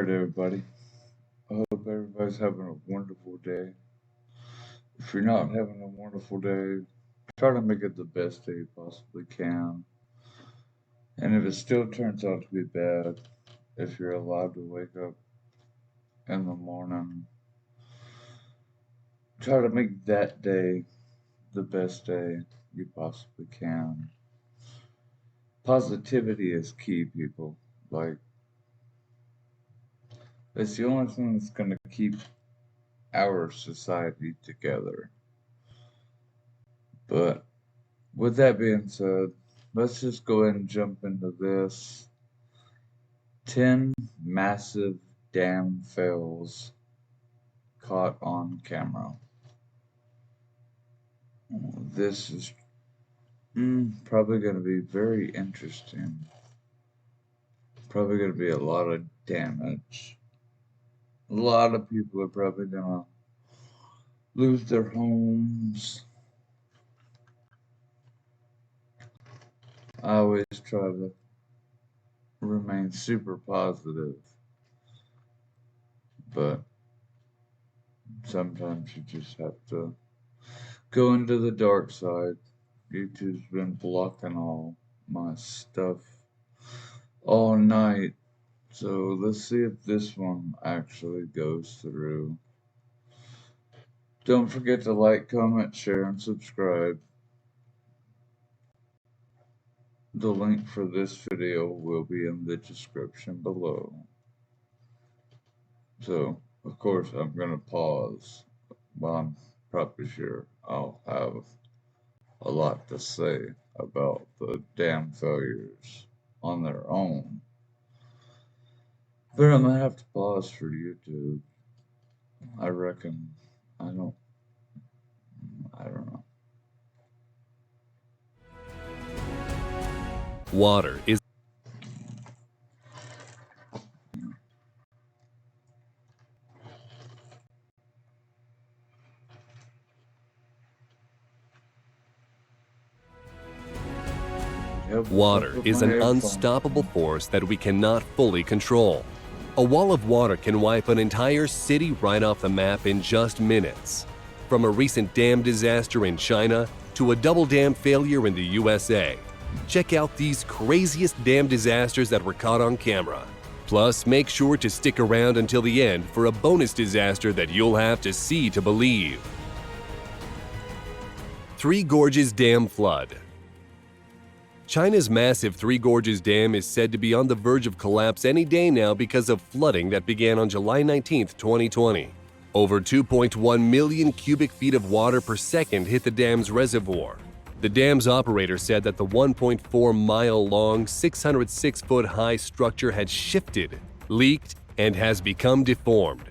Alright, everybody. I hope everybody's having a wonderful day. If you're not having a wonderful day, try to make it the best day you possibly can. And if it still turns out to be bad, if you're allowed to wake up in the morning, try to make that day the best day you possibly can. Positivity is key, people. It's the only thing that's going to keep our society together. But with that being said, let's just go ahead and jump into this. 10 massive dam fails caught on camera. This is probably going to be very interesting. Probably going to be a lot of damage. A lot of people are probably going to lose their homes. I always try to remain super positive, but sometimes you just have to go into the dark side. YouTube's been blocking all my stuff all night, so let's see if this one actually goes through. Don't forget to like, comment, share, and subscribe. The link for this video will be in the description below. So, of course, I'm going to pause, but I'm probably sure I'll have a lot to say about the dam failures on their own. But I'm going to have to pause for YouTube. I reckon. I don't know. Water is an unstoppable force that we cannot fully control. A wall of water can wipe an entire city right off the map in just minutes. From a recent dam disaster in China to a double dam failure in the USA. Check out these craziest dam disasters that were caught on camera. Plus, make sure to stick around until the end for a bonus disaster that you'll have to see to believe. Three Gorges Dam flood. China's massive Three Gorges Dam is said to be on the verge of collapse any day now because of flooding that began on July 19, 2020. Over 2.1 million cubic feet of water per second hit the dam's reservoir. The dam's operator said that the 1.4-mile-long, 606-foot-high structure had shifted, leaked, and has become deformed.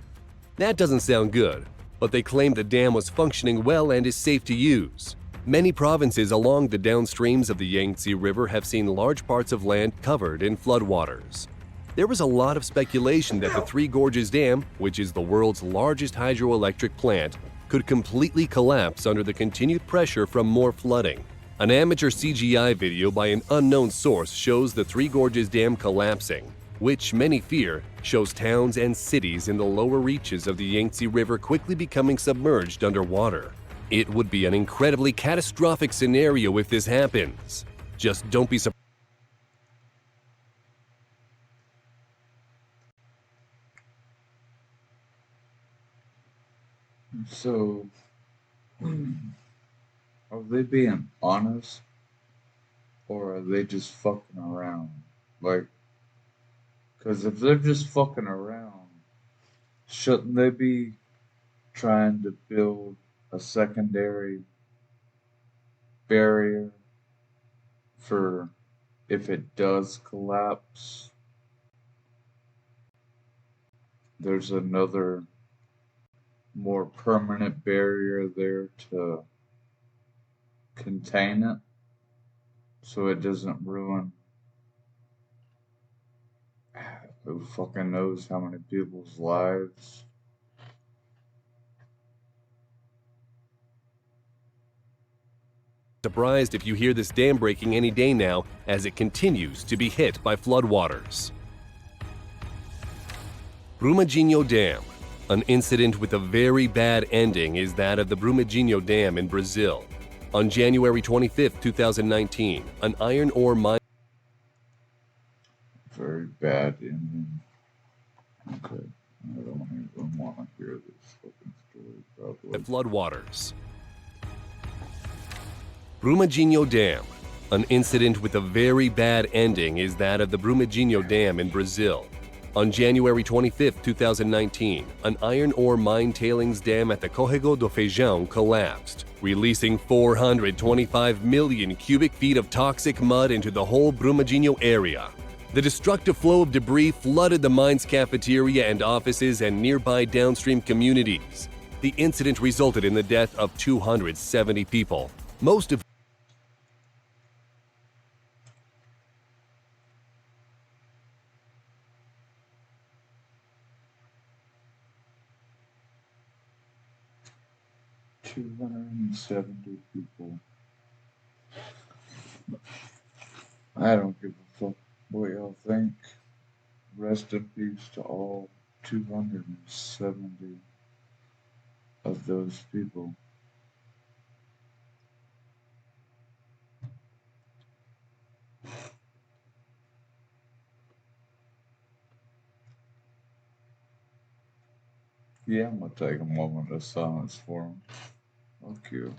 That doesn't sound good, but they claim the dam was functioning well and is safe to use. Many provinces along the downstreams of the Yangtze River have seen large parts of land covered in floodwaters. There was a lot of speculation that the Three Gorges Dam, which is the world's largest hydroelectric plant, could completely collapse under the continued pressure from more flooding. An amateur CGI video by an unknown source shows the Three Gorges Dam collapsing, which many fear shows towns and cities in the lower reaches of the Yangtze River quickly becoming submerged underwater. It would be an incredibly catastrophic scenario if this happens. Just don't be surprised. So, are they being honest, or are they just fucking around? Because if they're just fucking around, shouldn't they be trying to build a secondary barrier for if it does collapse? There's another more permanent barrier there to contain it so it doesn't ruin who fucking knows how many people's lives. Surprised if you hear this dam breaking any day now as it continues to be hit by floodwaters. Brumadinho Dam. An incident with a very bad ending is that of the Brumadinho Dam in Brazil. On January 25, 2019, an iron ore mine Very bad ending. Okay. I don't even want to hear this fucking story, probably. floodwaters. Brumadinho Dam. An incident with a very bad ending is that of the Brumadinho Dam in Brazil. On January 25, 2019, an iron ore mine tailings dam at the Córrego do Feijão collapsed, releasing 425 million cubic feet of toxic mud into the whole Brumadinho area. The destructive flow of debris flooded the mine's cafeteria and offices and nearby downstream communities. The incident resulted in the death of 270 people, most of 270 people. I don't give a fuck what y'all think. Rest in peace to all 270 of those people. Yeah, I'm gonna take a moment of silence for them. Fuck you.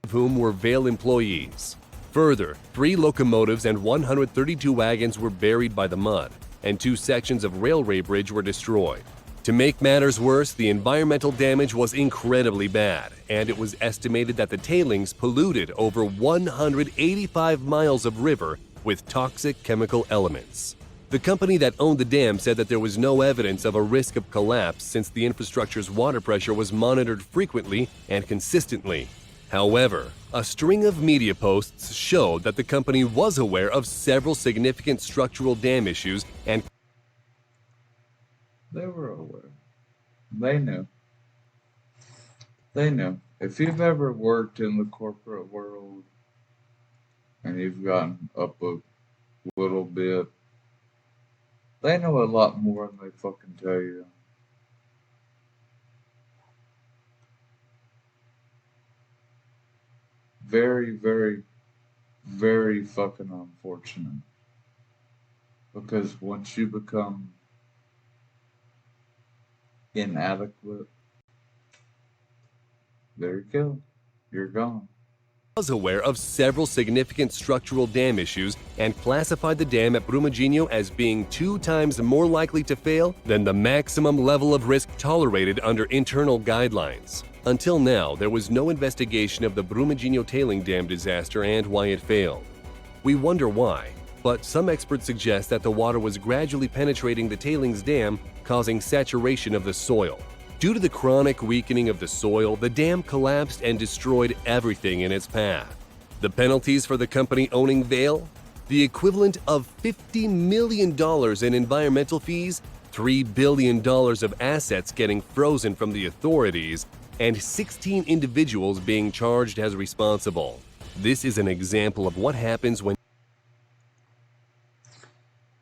whom were Vale employees. Further, 3 locomotives and 132 wagons were buried by the mud, and 2 sections of railway bridge were destroyed. To make matters worse, the environmental damage was incredibly bad, and it was estimated that the tailings polluted over 185 miles of river with toxic chemical elements. The company that owned the dam said that there was no evidence of a risk of collapse since the infrastructure's water pressure was monitored frequently and consistently. However, a string of media posts showed that the company was aware of several significant structural dam issues and They were aware. They knew. They knew. If you've ever worked in the corporate world and you've gotten up a little bit, they know a lot more than they fucking tell you. Very, very, very fucking unfortunate. Because once you become inadequate, there you go. You're gone. was aware of several significant structural dam issues and classified the dam at Brumadinho as being 2 times more likely to fail than the maximum level of risk tolerated under internal guidelines. Until now, there was no investigation of the Brumadinho tailing dam disaster and why it failed. We wonder why, but some experts suggest that the water was gradually penetrating the tailings dam, causing saturation of the soil. Due to the chronic weakening of the soil, the dam collapsed and destroyed everything in its path. The penalties for the company owning Vale? The equivalent of $50 million in environmental fees, $3 billion of assets getting frozen from the authorities, and 16 individuals being charged as responsible. This is an example of what happens when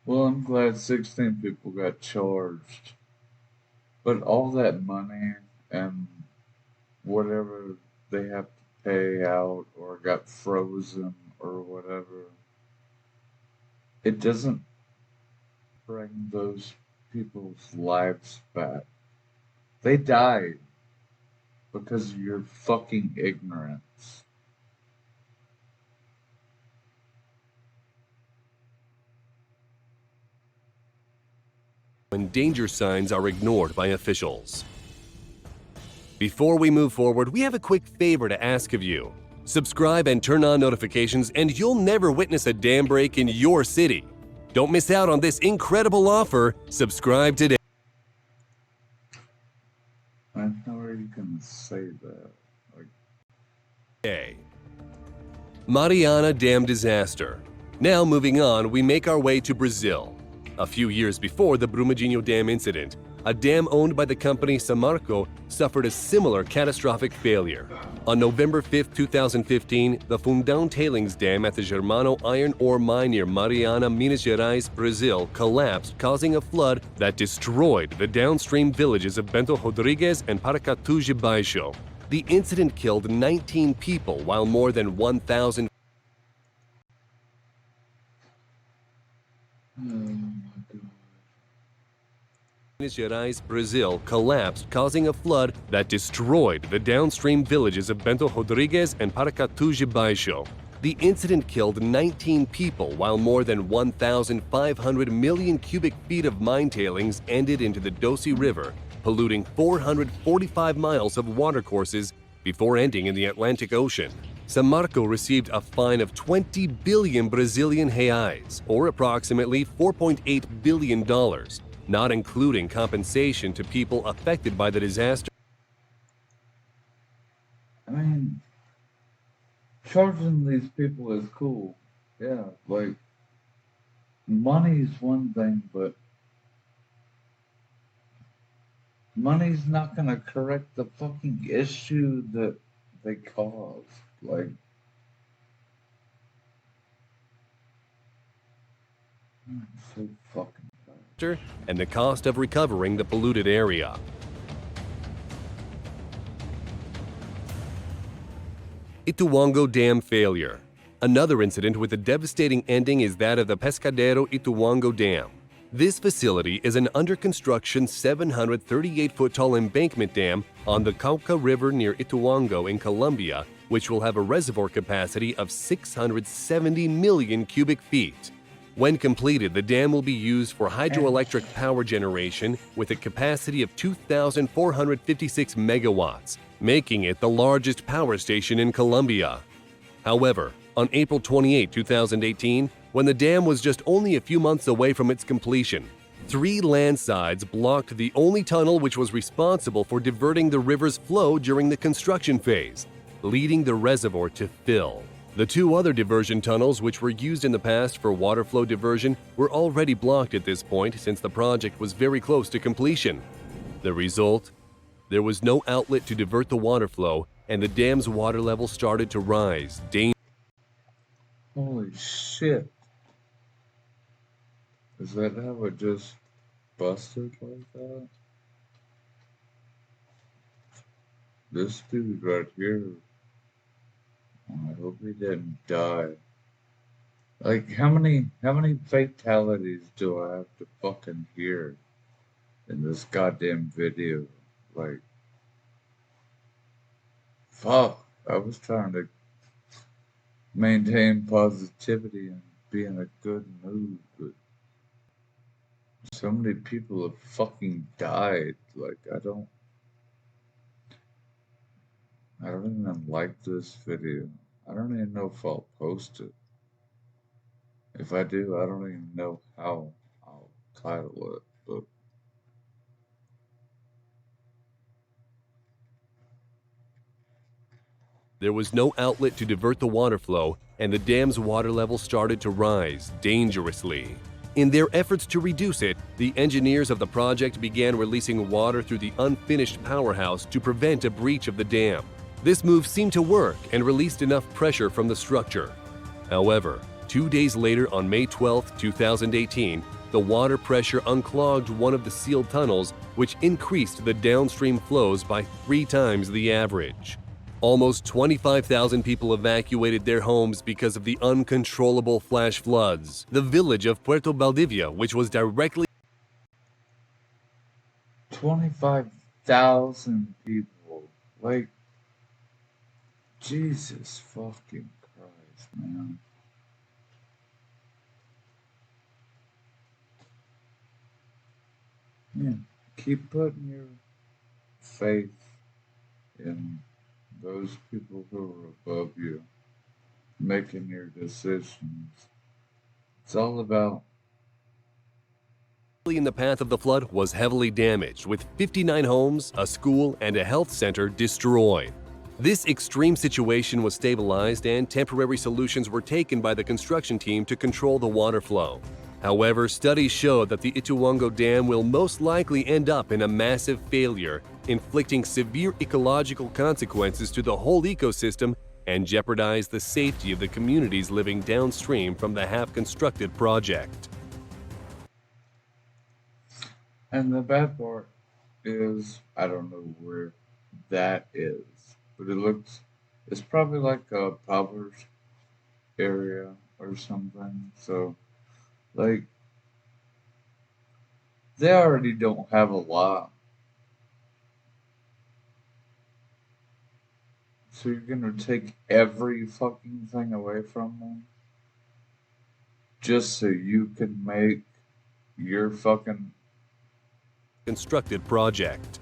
Well, I'm glad 16 people got charged. But all that money and whatever they have to pay out or got frozen or whatever, it doesn't bring those people's lives back. They died because of your fucking ignorance. danger signs are ignored by officials. Before we move forward, we have a quick favor to ask of you. Subscribe and turn on notifications and you'll never witness a dam break in your city. Don't miss out on this incredible offer. Subscribe today. I know where you can say that. Mariana Dam disaster. Now moving on, we make our way to Brazil. A few years before the Brumadinho Dam incident, a dam owned by the company Samarco suffered a similar catastrophic failure. On November 5, 2015, the Fundão Tailings Dam at the Germano iron ore mine near Mariana, Minas Gerais, Brazil, collapsed, causing a flood that destroyed the downstream villages of Bento Rodrigues and Paracatu de Baixo. The incident killed 19 people, while more than 1,000 Minas Gerais, Brazil, collapsed, causing a flood that destroyed the downstream villages of Bento Rodrigues and Paracatu de Baixo. The incident killed 19 people, while more than 1,500 million cubic feet of mine tailings ended into the Doce River, polluting 445 miles of watercourses before ending in the Atlantic Ocean. Samarco received a fine of 20 billion Brazilian reais, or approximately $4.8 billion, not including compensation to people affected by the disaster. I mean, charging these people is cool. Yeah, like, money's one thing, but money's not gonna correct the fucking issue that they caused. Like, I'm so fucking tired. And the cost of recovering the polluted area. Ituango Dam failure. Another incident with a devastating ending is that of the Pascodero Ituango Dam. This facility is an under-construction 738-foot-tall embankment dam on the Cauca River near Ituango in Colombia, which will have a reservoir capacity of 670 million cubic feet. When completed, the dam will be used for hydroelectric power generation with a capacity of 2,456 megawatts, making it the largest power station in Colombia. However, on April 28, 2018, when the dam was just only a few months away from its completion, 3 landslides blocked the only tunnel which was responsible for diverting the river's flow during the construction phase, leading the reservoir to fill. The 2 other diversion tunnels, which were used in the past for water flow diversion, were already blocked at this point since the project was very close to completion. The result? There was no outlet to divert the water flow, and the dam's water level started to rise. Holy shit. Is that how it just busted like that? This dude right here, I hope he didn't die. Like, how many fatalities do I have to fucking hear in this goddamn video? Like, fuck, I was trying to maintain positivity and be in a good mood, but so many people have fucking died. Like, I don't even like this video. I don't even know if I'll post it. If I do, I don't even know how I'll title it, but There was no outlet to divert the water flow, and the dam's water level started to rise dangerously. In their efforts to reduce it, the engineers of the project began releasing water through the unfinished powerhouse to prevent a breach of the dam. This move seemed to work and released enough pressure from the structure. However, 2 days later, on May 12, 2018, the water pressure unclogged one of the sealed tunnels, which increased the downstream flows by 3 times the average. Almost 25,000 people evacuated their homes because of the uncontrollable flash floods. The village of Puerto Valdivia, which was directly 25,000 people. Like, Jesus fucking Christ, man. Yeah, keep putting your faith in those people who are above you, making your decisions. It's all about in the path of the flood was heavily damaged, with 59 homes, a school, and a health center destroyed. This extreme situation was stabilized and temporary solutions were taken by the construction team to control the water flow. However, studies show that the Ituango Dam will most likely end up in a massive failure, inflicting severe ecological consequences to the whole ecosystem and jeopardize the safety of the communities living downstream from the half-constructed project. And the bad part is, I don't know where that is, but it's probably like a Proverbs area or something. So, like, they already don't have a lot. So you're gonna take every fucking thing away from them just so you can make your fucking Constructed project.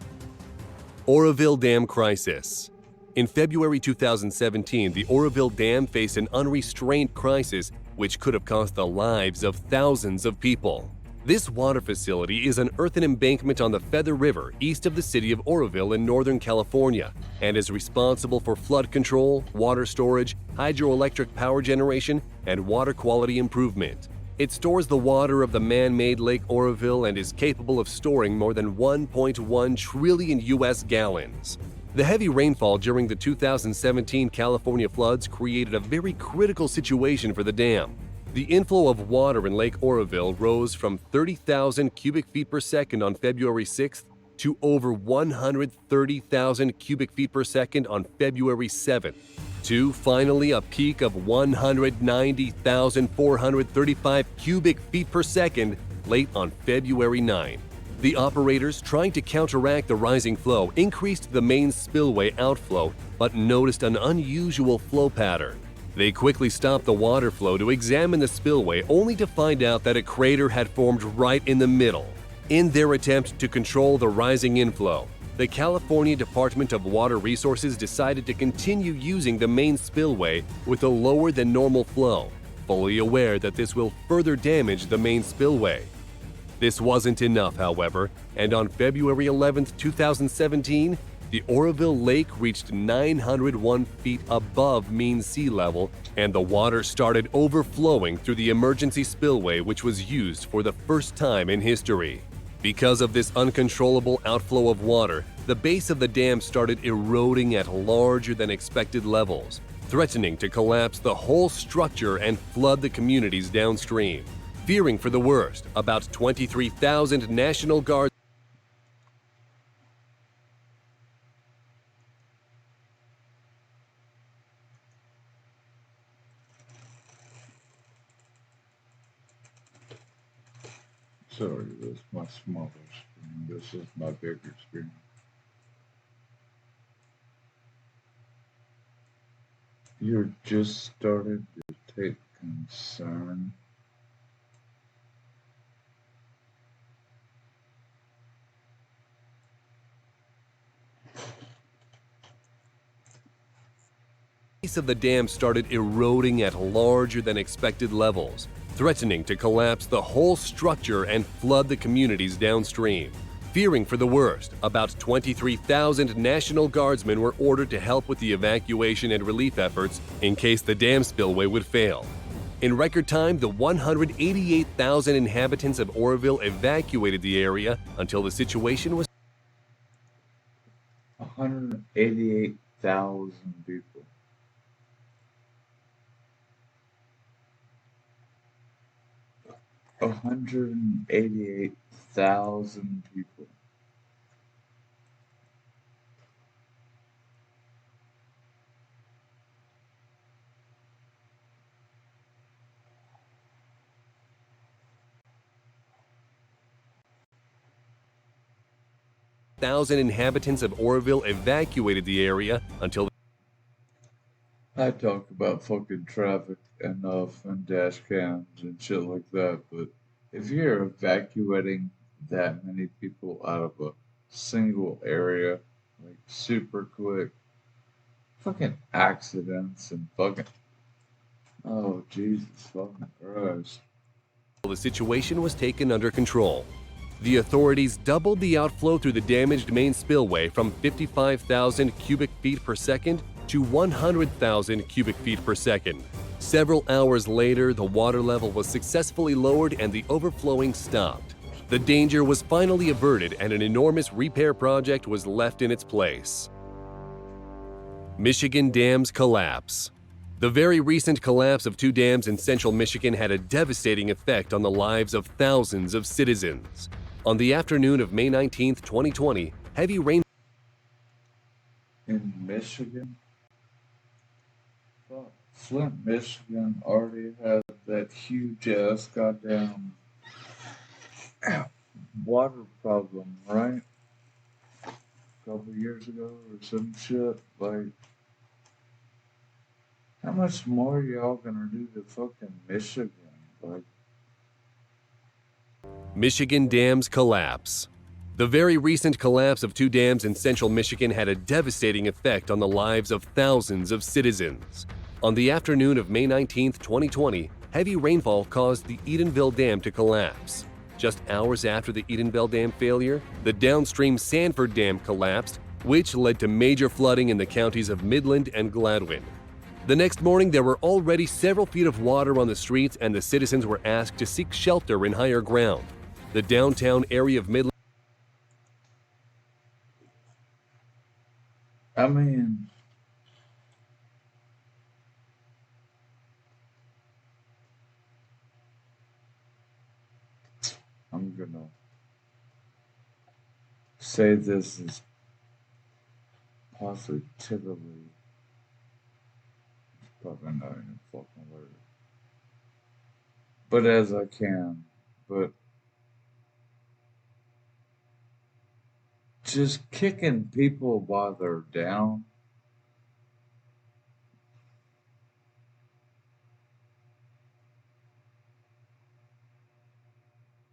Oroville Dam Crisis. In February 2017, the Oroville Dam faced an unrestrained crisis which could have cost the lives of thousands of people. This water facility is an earthen embankment on the Feather River east of the city of Oroville in Northern California and is responsible for flood control, water storage, hydroelectric power generation, and water quality improvement. It stores the water of the man-made Lake Oroville and is capable of storing more than 1.1 trillion U.S. gallons. The heavy rainfall during the 2017 California floods created a very critical situation for the dam. The inflow of water in Lake Oroville rose from 30,000 cubic feet per second on February 6th to over 130,000 cubic feet per second on February 7th, to finally a peak of 190,435 cubic feet per second late on February 9. The operators, trying to counteract the rising flow, increased the main spillway outflow but noticed an unusual flow pattern. They quickly stopped the water flow to examine the spillway, only to find out that a crater had formed right in the middle. In their attempt to control the rising inflow, the California Department of Water Resources decided to continue using the main spillway with a lower than normal flow, fully aware that this will further damage the main spillway. This wasn't enough, however, and on February 11, 2017, the Oroville Lake reached 901 feet above mean sea level, and the water started overflowing through the emergency spillway, which was used for the first time in history. Because of this uncontrollable outflow of water, the base of the dam started eroding at larger than expected levels, threatening to collapse the whole structure and flood the communities downstream. Fearing for the worst, about 23,000 National Guard Sorry, that's my smaller screen. This is my bigger screen. You're just started to take concern. base of the dam started eroding at larger than expected levels, threatening to collapse the whole structure and flood the communities downstream. Fearing for the worst, about 23,000 National Guardsmen were ordered to help with the evacuation and relief efforts in case the dam spillway would fail. In record time, the 188,000 inhabitants of Oroville evacuated the area until the situation was 188,000 people. 188,000 people. Thousand inhabitants of Oroville evacuated the area until I talk about fucking traffic enough and dash cams and shit like that, but if you're evacuating that many people out of a single area, like super quick, fucking accidents and fucking, oh Jesus fucking Christ. the situation was taken under control. The authorities doubled the outflow through the damaged main spillway from 55,000 cubic feet per second to 100,000 cubic feet per second. Several hours later, the water level was successfully lowered and the overflowing stopped. The danger was finally averted and an enormous repair project was left in its place. Michigan Dam's collapse. The very recent collapse of two dams in central Michigan had a devastating effect on the lives of thousands of citizens. On the afternoon of May 19, 2020, heavy rain in Michigan. Fuck. Flint, Michigan already had that huge ass goddamn water problem, right? A couple years ago or some shit. Like, how much more are y'all gonna do to fucking Michigan? Like, Michigan Dam's collapse. The very recent collapse of two dams in central Michigan had a devastating effect on the lives of thousands of citizens. On the afternoon of May 19, 2020, heavy rainfall caused the Edenville Dam to collapse. Just hours after the Edenville Dam failure, the downstream Sanford Dam collapsed, which led to major flooding in the counties of Midland and Gladwin. The next morning, there were already several feet of water on the streets and the citizens were asked to seek shelter in higher ground. The downtown area of Midland I mean, I'm gonna say this is positively, probably not even fucking word, but as I can. But just kicking people while they're down,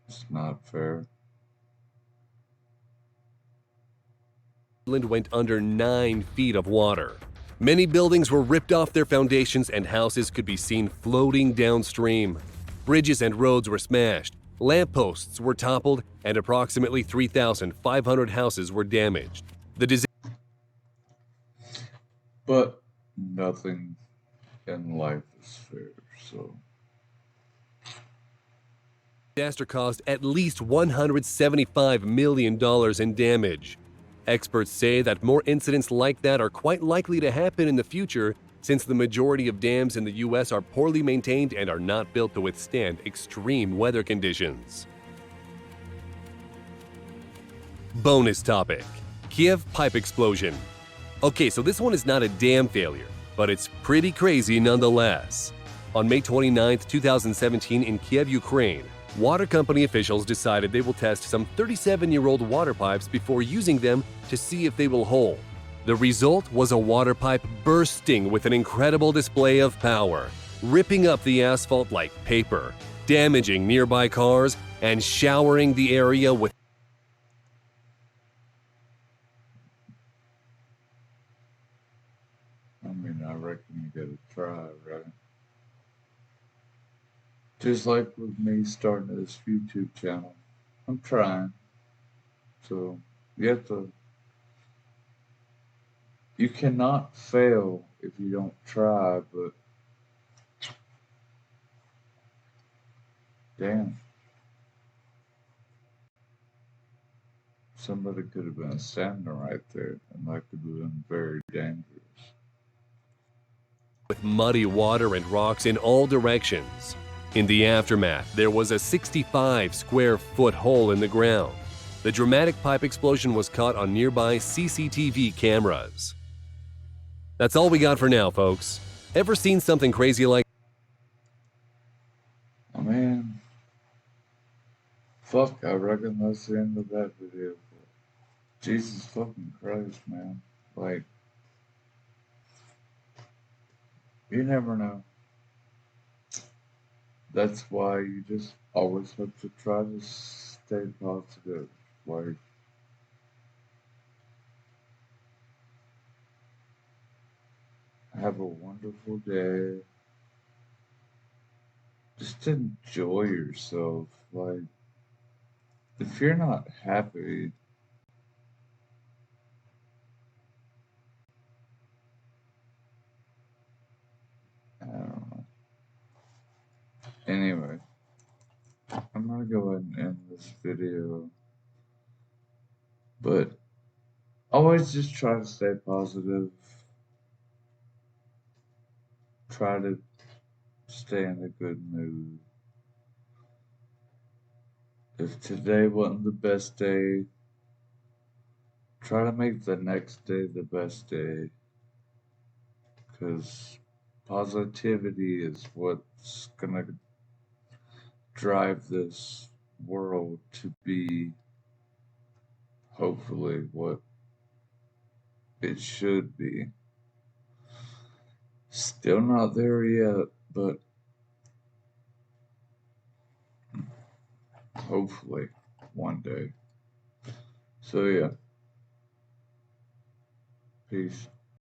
it's not fair. went under 9 feet of water. Many buildings were ripped off their foundations and houses could be seen floating downstream. Bridges and roads were smashed, lampposts were toppled, and approximately 3,500 houses were damaged. The But nothing in life is fair, so. disaster caused at least $175 million in damage. Experts say that more incidents like that are quite likely to happen in the future since the majority of dams in the U.S. are poorly maintained and are not built to withstand extreme weather conditions. Bonus topic: Kiev pipe explosion. Okay, so this one is not a dam failure, but it's pretty crazy nonetheless. On May 29, 2017 in Kiev, Ukraine, water company officials decided they will test some 37-year-old water pipes before using them to see if they will hold. The result was a water pipe bursting with an incredible display of power, ripping up the asphalt like paper, damaging nearby cars, and showering the area with I mean, I reckon you gotta try, right? Just like with me starting this YouTube channel, I'm trying. So you have to, you cannot fail if you don't try, but damn, somebody could have been standing right there and that could have been very dangerous. muddy water and rocks in all directions. In the aftermath, there was a 65-square-foot hole in the ground. The dramatic pipe explosion was caught on nearby CCTV cameras. That's all we got for now, folks. Ever seen something crazy like I mean, fuck, I reckon that's the end of that video. Jesus fucking Christ, man. Like, you never know. That's why you just always have to try to stay positive. Like, have a wonderful day. Just enjoy yourself. Like, if you're not happy, I don't know. Anyway, I'm gonna go ahead and end this video, but always just try to stay positive. Try to stay in a good mood. If today wasn't the best day, try to make the next day the best day. Because positivity is what's gonna drive this world to be, hopefully, what it should be. Still not there yet, but hopefully one day. So yeah, peace.